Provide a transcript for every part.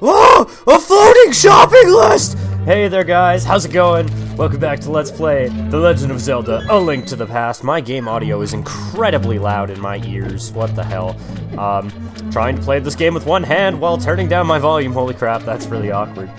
Oh, a floating shopping list! Hey there guys, how's it going? Welcome back to Let's Play The Legend of Zelda, A Link to the Past. My game audio is incredibly loud in my ears, what the hell. Trying to play this game with one hand while turning down my volume, holy crap, that's really awkward.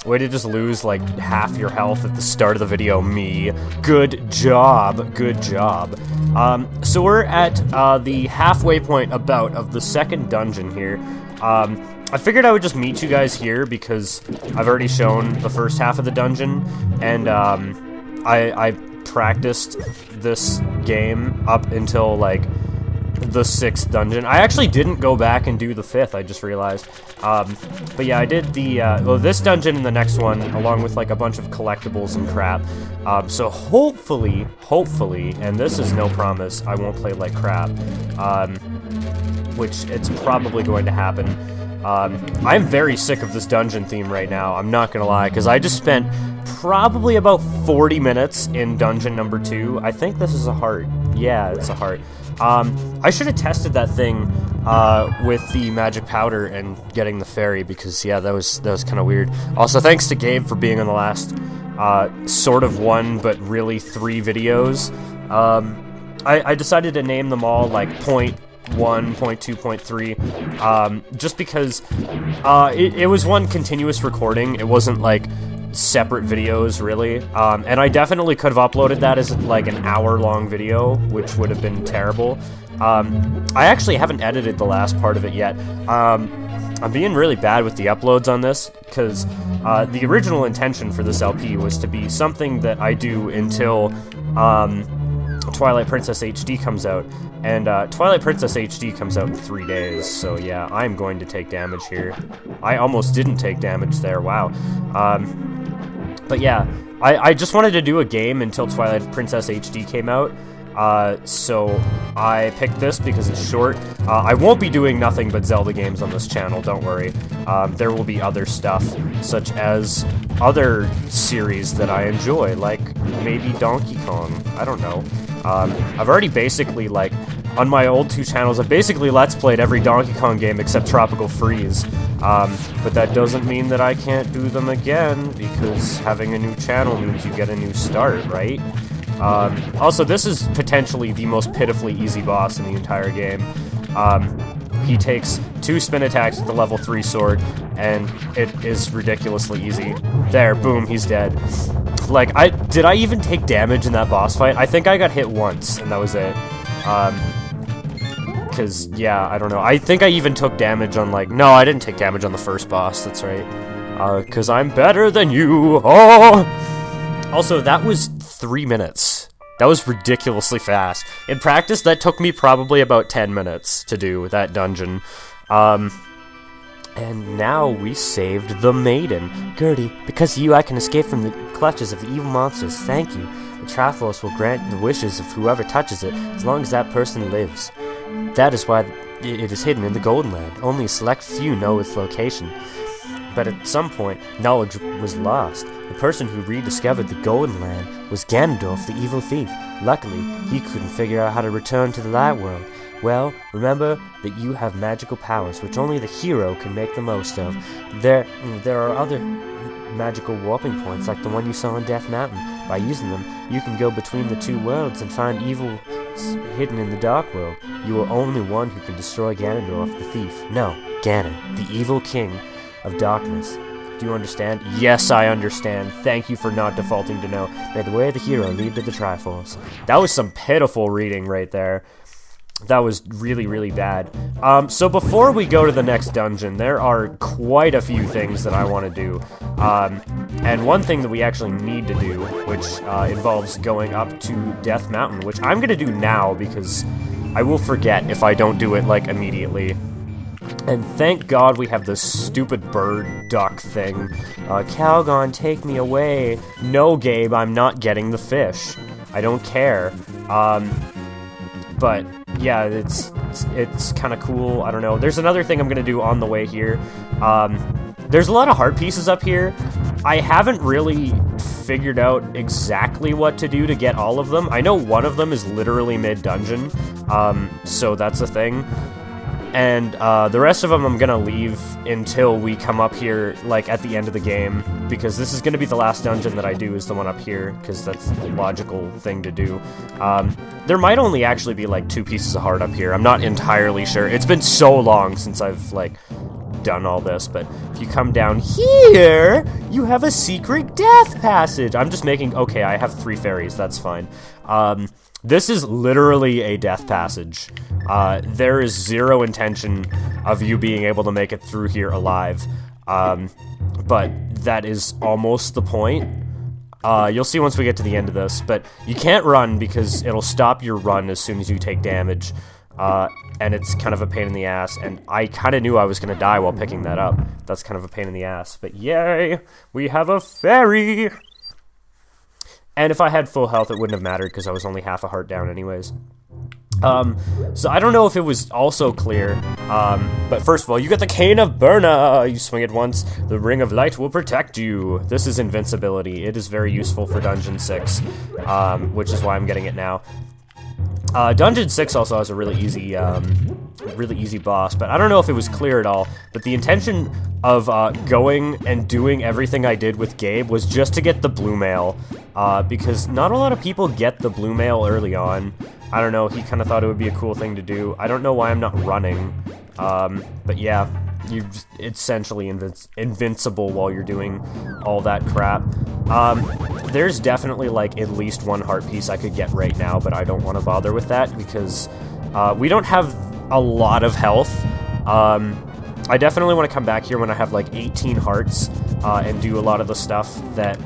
Way to just lose like half your health at the start of the video, me. Good job, good job. So we're at the halfway point about of the second dungeon here. I figured I would just meet you guys here because I've already shown the first half of the dungeon, and I practiced this game up until like the 6th dungeon. I actually didn't go back and do the 5th, I just realized. But yeah, I did the well, this dungeon and the next one, along with like a bunch of collectibles and crap. So hopefully, and this is no promise, I won't play like crap, which it's probably going to happen. I'm very sick of this dungeon theme right now, I'm not gonna lie, because I just spent probably about 40 minutes in dungeon number 2. I think this is a heart. Yeah, it's a heart. I should have tested that thing with the magic powder and getting the fairy, because yeah, that was kind of weird. Also, thanks to Gabe for being on the last sort of 1 but really 3 videos. I decided to name them all like point 1, point 2, point 3, just because it was one continuous recording. It wasn't like separate videos, really, and I definitely could have uploaded that as like an hour-long video, which would have been terrible. I actually haven't edited the last part of it yet. I'm being really bad with the uploads on this, because the original intention for this LP was to be something that I do until Twilight Princess HD comes out, and Twilight Princess HD comes out in 3 days, so yeah, I'm going to take damage here. I almost didn't take damage there, wow. But yeah, I just wanted to do a game until Twilight Princess HD came out, so I picked this because it's short. I won't be doing nothing but Zelda games on this channel, don't worry. There will be other stuff, such as other series that I enjoy, like maybe Donkey Kong, I don't know. I've already basically, like, on my old 2 channels, I've basically Let's Played every Donkey Kong game except Tropical Freeze. But that doesn't mean that I can't do them again, because having a new channel means you get a new start, right? Also, this is potentially the most pitifully easy boss in the entire game. He takes 2 spin attacks with the level 3 sword, and it is ridiculously easy. There, boom, he's dead. Like, did I even take damage in that boss fight? I think I got hit once, and that was it. Because, yeah, I don't know. I think I even took damage on, like... No, I didn't take damage on the first boss, that's right. Because I'm better than you! Oh! Also, that was 3 minutes. That was ridiculously fast. In practice, that took me probably about 10 minutes to do that dungeon. And now we saved the maiden. Gertie, because of you I can escape from the clutches of the evil monsters. Thank you. The Triforce will grant the wishes of whoever touches it, as long as that person lives. That is why it is hidden in the Golden Land. Only a select few know its location. But at some point, knowledge was lost. The person who rediscovered the Golden Land was Ganondorf, the evil thief. Luckily, he couldn't figure out how to return to the Light World. Well, remember that you have magical powers, which only the hero can make the most of. There are other magical warping points, like the one you saw on Death Mountain. By using them, you can go between the 2 worlds and find evil hidden in the Dark World. You are only one who can destroy Ganondorf, the thief. No, Ganon, the evil king of darkness. Do you understand? Yes, I understand. Thank you for not defaulting to no. May the way of the hero lead to the Triforce. That was some pitiful reading right there. That was really, really bad. So before we go to the next dungeon, there are quite a few things that I want to do. And one thing that we actually need to do, which involves going up to Death Mountain, which I'm going to do now because I will forget if I don't do it, like, immediately. And thank God we have this stupid bird duck thing. Calgon, take me away. No, Gabe, I'm not getting the fish. I don't care. But yeah, it's kind of cool. I don't know. There's another thing I'm gonna do on the way here. There's a lot of heart pieces up here. I haven't really figured out exactly what to do to get all of them. I know one of them is literally mid-dungeon, so that's a thing. and the rest of them I'm gonna leave until we come up here, like, at the end of the game, because this is gonna be the last dungeon that I do, is the one up here, because that's the logical thing to do. There might only actually be, like, 2 pieces of heart up here. I'm not entirely sure. It's been so long since I've, like, done all this, but if you come down here, you have a secret death passage. I'm just making... Okay, I have 3 fairies. That's fine. This is literally a death passage. There is 0 intention of you being able to make it through here alive. But that is almost the point. You'll see once we get to the end of this, but you can't run because it'll stop your run as soon as you take damage. And it's kind of a pain in the ass, and I kind of knew I was going to die while picking that up. That's kind of a pain in the ass, but yay! We have a fairy! And if I had full health, it wouldn't have mattered, because I was only half a heart down anyways. So I don't know if it was also clear, but first of all, you get the Cane of Berna! You swing it once, the Ring of Light will protect you. This is invincibility. It is very useful for Dungeon 6, which is why I'm getting it now. Dungeon 6 also has a really easy boss, but I don't know if it was clear at all, but the intention of going and doing everything I did with Gabe was just to get the blue mail, because not a lot of people get the blue mail early on. I don't know, he kind of thought it would be a cool thing to do. I don't know why I'm not running, but yeah, you're just essentially invincible while you're doing all that crap. There's definitely, like, at least 1 heart piece I could get right now, but I don't want to bother with that because we don't have a lot of health. I definitely want to come back here when I have, like, 18 hearts and do a lot of the stuff that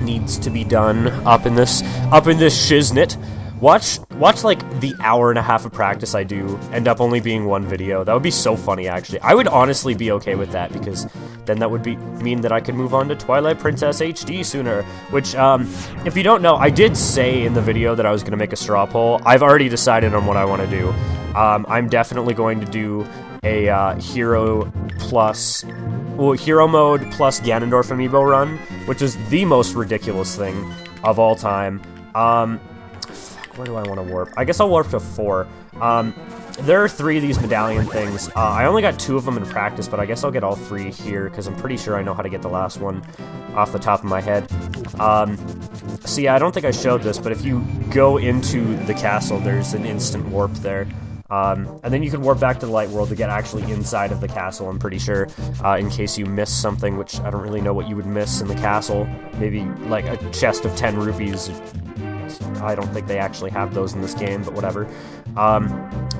needs to be done up in this shiznit. Watch, like, the hour and a half of practice I do end up only being 1 video. That would be so funny, actually. I would honestly be okay with that, because then that would mean that I could move on to Twilight Princess HD sooner, which, if you don't know, I did say in the video that I was going to make a straw poll. I've already decided on what I want to do. I'm definitely going to do a hero mode plus Ganondorf amiibo run, which is the most ridiculous thing of all time. Where do I want to warp? I guess I'll warp to 4. There are 3 of these medallion things. I only got 2 of them in practice, but I guess I'll get all 3 here, because I'm pretty sure I know how to get the last one off the top of my head. So yeah, I don't think I showed this, but if you go into the castle, there's an instant warp there. And then you can warp back to the light world to get actually inside of the castle, I'm pretty sure, in case you miss something, which I don't really know what you would miss in the castle. Maybe, like, a chest of 10 rupees. I don't think they actually have those in this game, but whatever.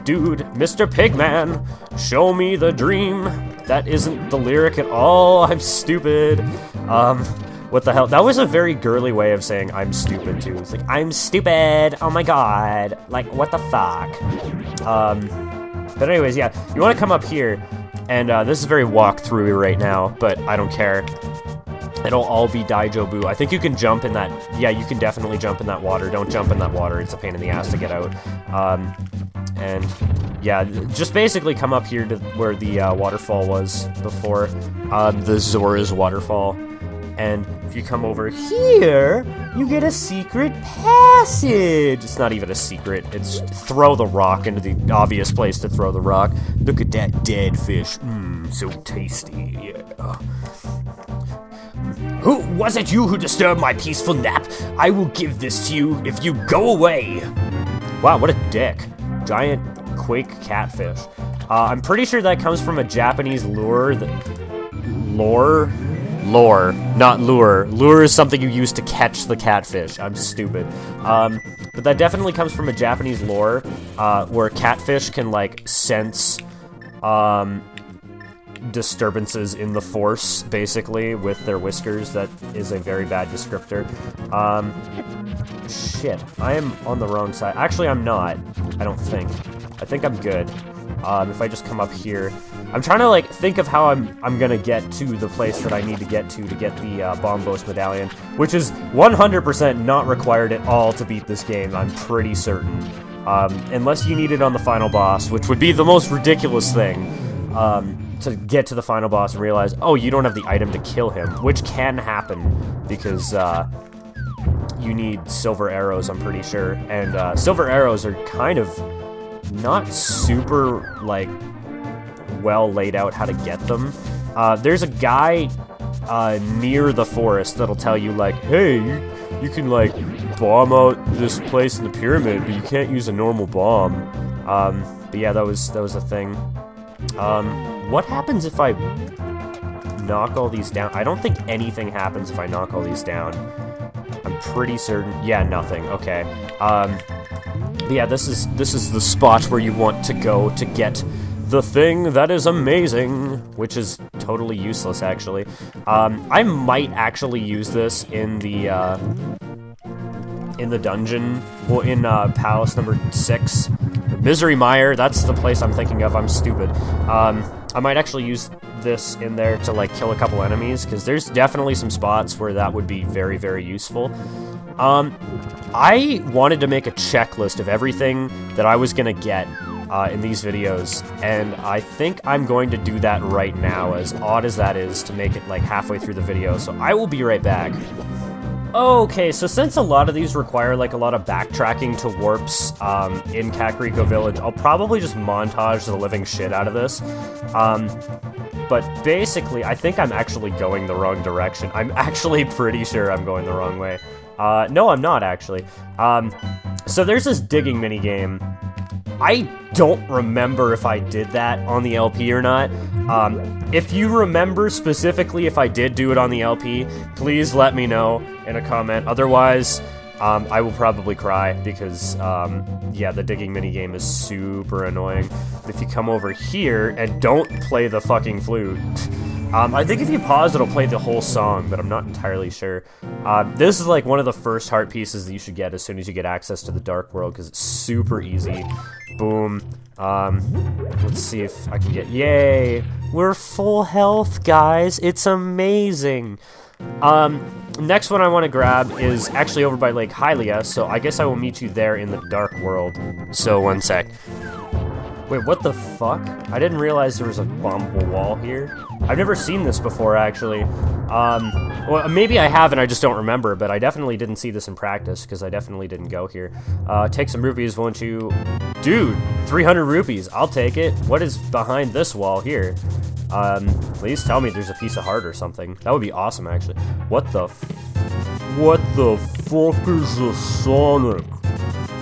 Dude, Mr. Pigman, show me the dream. That isn't the lyric at all. I'm stupid. What the hell? That was a very girly way of saying I'm stupid, too. It's like, I'm stupid. Oh my god. Like, what the fuck? But anyways, yeah. You want to come up here, and this is very walkthrough right now, but I don't care. It'll all be Daijobu. I think you can jump in that... Yeah, you can definitely jump in that water. Don't jump in that water. It's a pain in the ass to get out. And, yeah, just basically come up here to where the waterfall was before. The Zora's waterfall. And if you come over here, you get a secret passage. It's not even a secret. It's throw the rock into the obvious place to throw the rock. Look at that dead fish. Mmm, so tasty. Yeah. Who was it you who disturbed my peaceful nap? I will give this to you if you go away. Wow, what a dick. Giant quake catfish. I'm pretty sure that comes from a Japanese lure. Lore, not lure. Lure is something you use to catch the catfish. I'm stupid. But that definitely comes from a Japanese lore, where catfish can, like, sense, disturbances in the force, basically, with their whiskers. That is a very bad descriptor. Shit, I am on the wrong side. Actually, I'm not. I don't think. I think I'm good. If I just come up here, I'm trying to, like, think of how I'm gonna get to the place that I need to get the Bombos medallion, which is 100% not required at all to beat this game. I'm pretty certain, unless you need it on the final boss, which would be the most ridiculous thing. To get to the final boss and realize, oh, you don't have the item to kill him, which can happen because you need silver arrows, I'm pretty sure, and silver arrows are kind of not super, like, well laid out how to get them. There's a guy near the forest that'll tell you, like, hey, you can, like, bomb out this place in the pyramid, but you can't use a normal bomb. But yeah, that was a thing. What happens if I knock all these down? I don't think anything happens if I knock all these down. I'm pretty certain. Yeah, nothing. Okay. But yeah, this is the spot where you want to go to get the thing that is amazing, which is totally useless, actually. I might actually use this in the dungeon, well, in Palace number 6. Misery Mire, that's the place I'm thinking of. I'm stupid. I might actually use this in there to, like, kill a couple enemies, because there's definitely some spots where that would be very, very useful. I wanted to make a checklist of everything that I was gonna get in these videos, and I think I'm going to do that right now, as odd as that is to make it, like, halfway through the video, so I will be right back. Okay, so since a lot of these require, like, a lot of backtracking to warps in Kakariko Village, I'll probably just montage the living shit out of this. But basically, I think I'm actually going the wrong direction. I'm actually pretty sure I'm going the wrong way. No, I'm not, actually. So there's this digging minigame. I don't remember if I did that on the LP or not. If you remember specifically if I did do it on the LP, please let me know in a comment. Otherwise, I will probably cry because, yeah, the digging minigame is super annoying. If you come over here and don't play the fucking flute, I think if you pause, it'll play the whole song, but I'm not entirely sure. This is like one of the first heart pieces that you should get as soon as you get access to the Dark World, because it's super easy. Boom. Let's see if I can get... Yay! We're full health, guys! It's amazing! Next one I want to grab is actually over by Lake Hylia, so I guess I will meet you there in the Dark World. So, one sec. Wait, what the fuck? I didn't realize there was a bombable wall here. I've never seen this before, actually. Well, maybe I have and I just don't remember, but I definitely didn't see this in practice, because I definitely didn't go here. Take some rupees, won't you? Dude, 300 rupees, I'll take it. What is behind this wall here? Please tell me there's a piece of heart or something. That would be awesome, actually. What the fuck is a Sonic?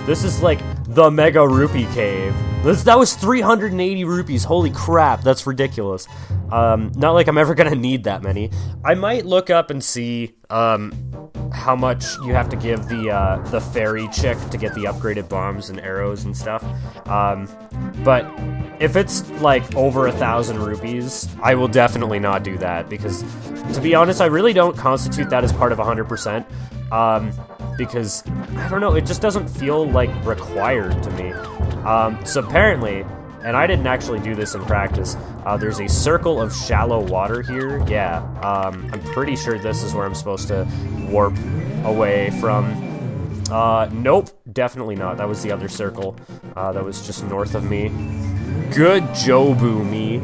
This is like the Mega Rupee Cave. That was 380 rupees. Holy crap, that's ridiculous. Not like I'm ever gonna need that many. I might look up and see how much you have to give the fairy chick to get the upgraded bombs and arrows and stuff. But if it's like over 1,000 rupees, I will definitely not do that, because to be honest, I really don't constitute that as part of 100%. Because, I don't know, it just doesn't feel, like, required to me. So apparently, and I didn't actually do this in practice, there's a circle of shallow water here. Yeah, I'm pretty sure this is where I'm supposed to warp away from. Nope, definitely not. That was the other circle. That was just north of me. Good Jobu, me.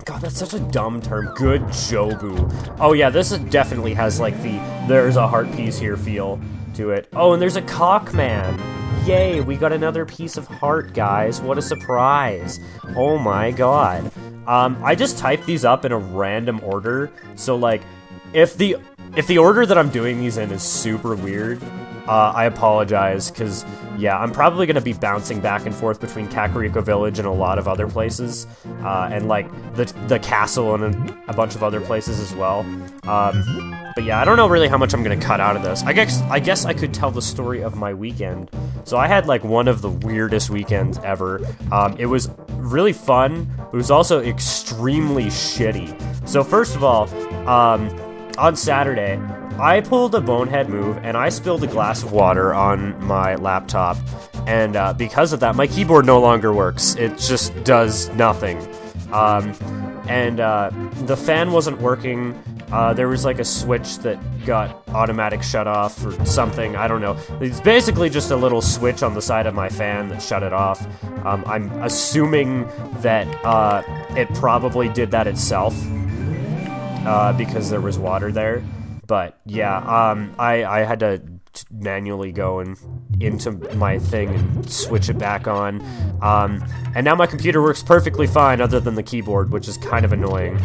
God, that's such a dumb term. Good Jobu. Oh yeah, this definitely has like the there's a heart piece here feel to it. Oh, and there's a Cockman. Yay, we got another piece of heart, guys. What a surprise. Oh my god. I just typed these up in a random order. So like, if the order that I'm doing these in is super weird, I apologize, because, yeah, I'm probably going to be bouncing back and forth between Kakariko Village and a lot of other places, and, like, the castle and a bunch of other places as well. But yeah, I don't know really how much I'm going to cut out of this. I guess I could tell the story of my weekend. So I had, like, one of the weirdest weekends ever. It was really fun. It was also extremely shitty. So first of all, on Saturday, I pulled a bonehead move, and I spilled a glass of water on my laptop, and because of that, my keyboard no longer works. It just does nothing. And the fan wasn't working. There was like a switch that got automatic shut off or something, I don't know. It's basically just a little switch on the side of my fan that shut it off. I'm assuming that it probably did that itself, because there was water there. But yeah, I had to to manually go and into my thing and switch it back on. And now my computer works perfectly fine other than the keyboard, which is kind of annoying.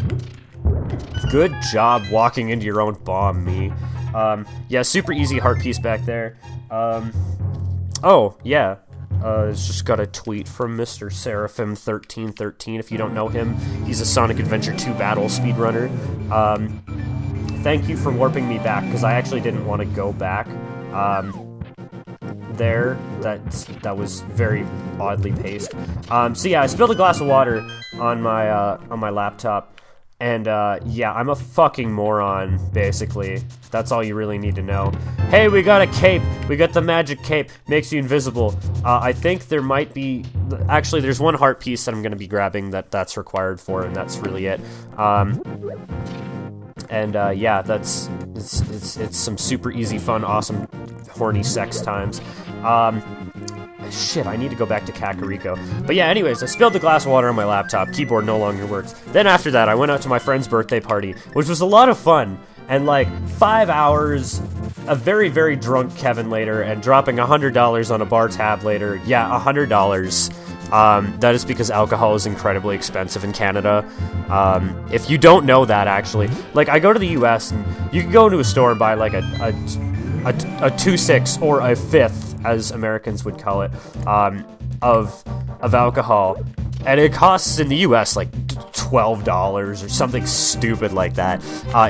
Good job walking into your own bomb, me. Yeah, super easy heart piece back there. Oh, yeah. It's just got a tweet from Mr. Seraphim1313. If you don't know him, he's a Sonic Adventure 2 battle speedrunner. Thank you for warping me back, because I actually didn't want to go back. There, that was very oddly paced. So yeah, I spilled a glass of water on my laptop. And, yeah, I'm a fucking moron, basically. That's all you really need to know. Hey, we got a cape! We got the magic cape. Makes you invisible. I think there might be... Actually, there's one heart piece that I'm gonna be grabbing that's required for, and that's really it. Yeah, it's some super easy, fun, awesome, horny sex times. Shit, I need to go back to Kakariko. But yeah, anyways, I spilled the glass of water on my laptop. Keyboard no longer works. Then after that, I went out to my friend's birthday party, which was a lot of fun. And like 5 hours, a very, very drunk Kevin later, and dropping $100 on a bar tab later. Yeah, $100. That is because alcohol is incredibly expensive in Canada. If you don't know that, actually, like I go to the US and you can go into a store and buy like a 2/6 or a 1/5, as Americans would call it, of alcohol, and it costs in the US like $12 or something stupid like that.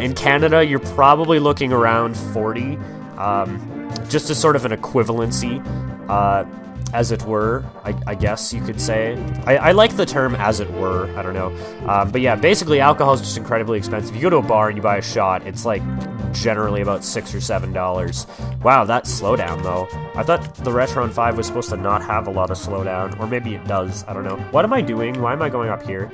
In Canada, you're probably looking around 40, just as sort of an equivalency, as it were, I guess you could say. I like the term as it were, I don't know. But yeah, basically alcohol is just incredibly expensive. You go to a bar and you buy a shot, it's like generally about $6 or $7. Wow, that slowdown though. I thought the Retron 5 was supposed to not have a lot of slowdown, or maybe it does, I don't know. What am I doing? Why am I going up here?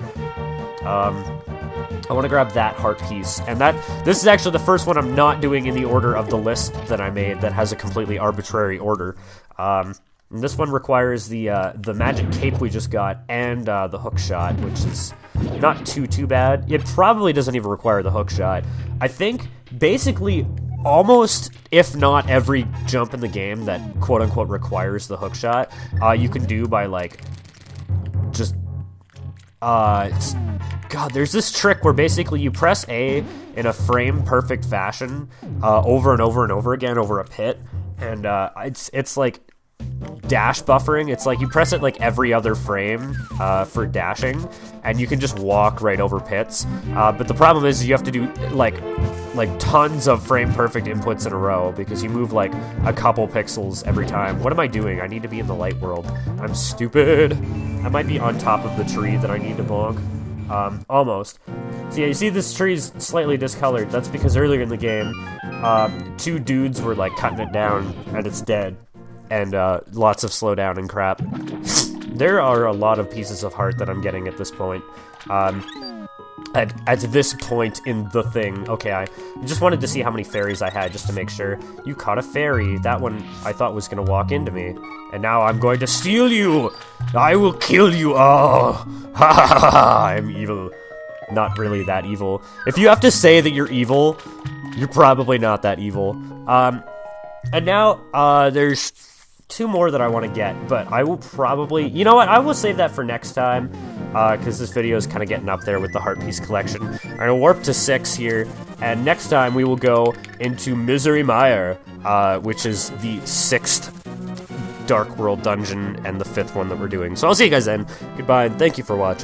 I want to grab that heart piece, and this is actually the first one I'm not doing in the order of the list that I made that has a completely arbitrary order. And this one requires the magic cape we just got and the hook shot, which is not too bad. It probably doesn't even require the hook shot. I think basically almost, if not every jump in the game that quote-unquote requires the hook shot, you can do by like just God, there's this trick where basically you press A in a frame-perfect fashion over and over and over again over a pit, and it's like dash buffering. It's like you press it like every other frame for dashing, and you can just walk right over pits. But the problem is you have to do like tons of frame-perfect inputs in a row because you move like a couple pixels every time. What am I doing? I need to be in the light world. I'm stupid. I might be on top of the tree that I need to bonk. Almost. So yeah, you see this tree is slightly discolored. That's because earlier in the game, two dudes were like cutting it down and it's dead. And lots of slowdown and crap. There are a lot of pieces of heart that I'm getting at this point. At this point in the thing. Okay, I just wanted to see how many fairies I had just to make sure. You caught a fairy. That one I thought was gonna walk into me. And now I'm going to steal you! I will kill you all! Ha ha ha ha! I'm evil. Not really that evil. If you have to say that you're evil, you're probably not that evil. And now, there's two more that I want to get, but I will probably... You know what? I will save that for next time, because this video is kind of getting up there with the heart piece collection. I'm going to warp to 6 here, and next time we will go into Misery Mire, which is the 6th Dark World dungeon and the 5th one that we're doing. So I'll see you guys then. Goodbye, and thank you for watching.